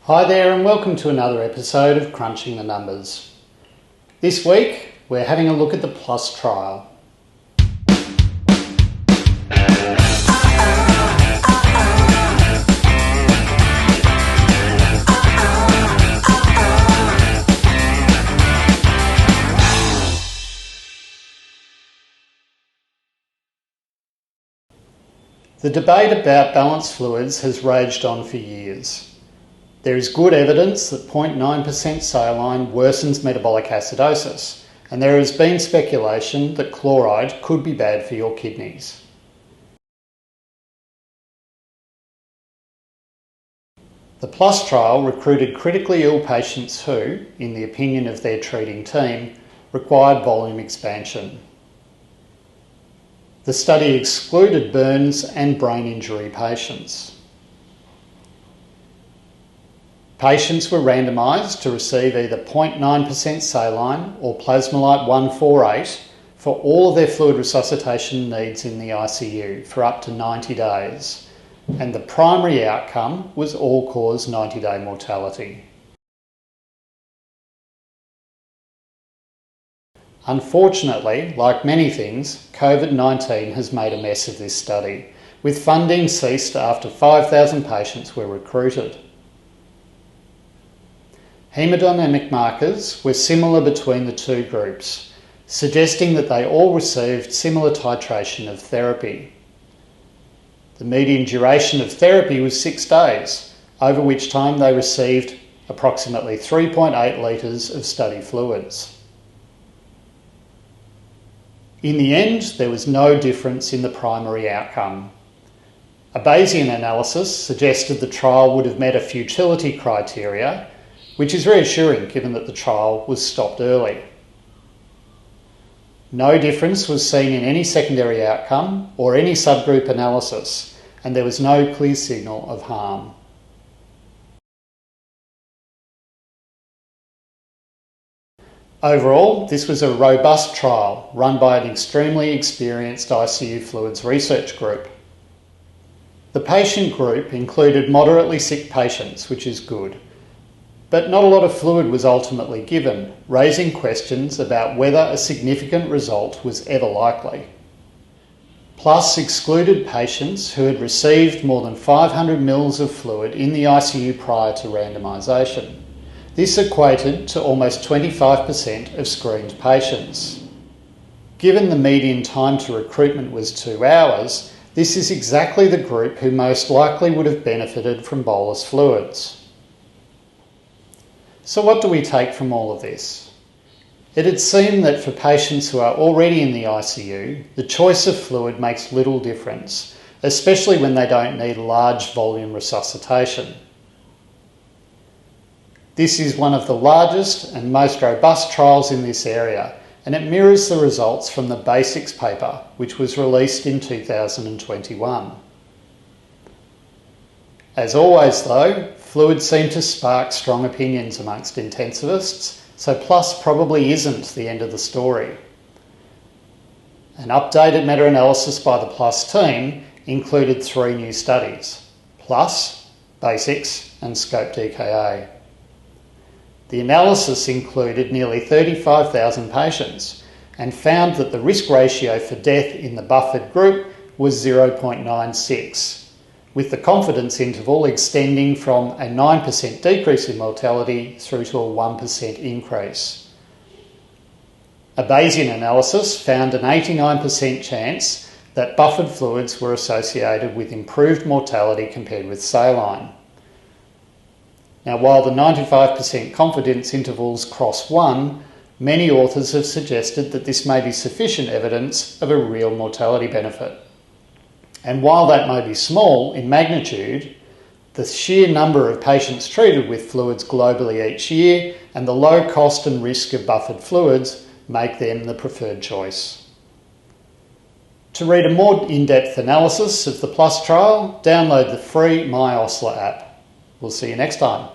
Hi there and welcome to another episode of Crunching the Numbers. This week we're having a look at the PLUS trial. The debate about balanced fluids has raged on for years. There is good evidence that 0.9% saline worsens metabolic acidosis, and there has been speculation that chloride could be bad for your kidneys. The PLUS trial recruited critically ill patients who, in the opinion of their treating team, required volume expansion. The study excluded burns and brain injury patients. Patients were randomised to receive either 0.9% saline or plasmolite 148 for all of their fluid resuscitation needs in the ICU for up to 90 days, and the primary outcome was all-cause 90-day mortality. Unfortunately, like many things, COVID-19 has made a mess of this study, with funding ceased after 5,000 patients were recruited. Hemodynamic markers were similar between the two groups, suggesting that they all received similar titration of therapy. The median duration of therapy was 6 days, over which time they received approximately 3.8 litres of study fluids. In the end, there was no difference in the primary outcome. A Bayesian analysis suggested the trial would have met a futility criteria, which is reassuring given that the trial was stopped early. No difference was seen in any secondary outcome or any subgroup analysis, and there was no clear signal of harm. Overall, this was a robust trial run by an extremely experienced ICU fluids research group. The patient group included moderately sick patients, which is good, but not a lot of fluid was ultimately given, raising questions about whether a significant result was ever likely. PLUS excluded patients who had received more than 500 mL of fluid in the ICU prior to randomisation. This equated to almost 25% of screened patients. Given the median time to recruitment was 2 hours, this is exactly the group who most likely would have benefited from bolus fluids. So what do we take from all of this? It had seemed that for patients who are already in the ICU, the choice of fluid makes little difference, especially when they don't need large volume resuscitation. This is one of the largest and most robust trials in this area, and it mirrors the results from the BASICS paper, which was released in 2021. As always though, fluids seem to spark strong opinions amongst intensivists, so PLUS probably isn't the end of the story. An updated meta-analysis by the PLUS team included 3 new studies: PLUS, BASICS and SCOPE-DKA. The analysis included nearly 35,000 patients and found that the risk ratio for death in the buffered group was 0.96. with the confidence interval extending from a 9% decrease in mortality through to a 1% increase. A Bayesian analysis found an 89% chance that buffered fluids were associated with improved mortality compared with saline. Now, while the 95% confidence intervals cross 1, many authors have suggested that this may be sufficient evidence of a real mortality benefit. And while that may be small in magnitude, the sheer number of patients treated with fluids globally each year and the low cost and risk of buffered fluids make them the preferred choice. To read a more in-depth analysis of the PLUS trial, download the free MyOSLA app. We'll see you next time.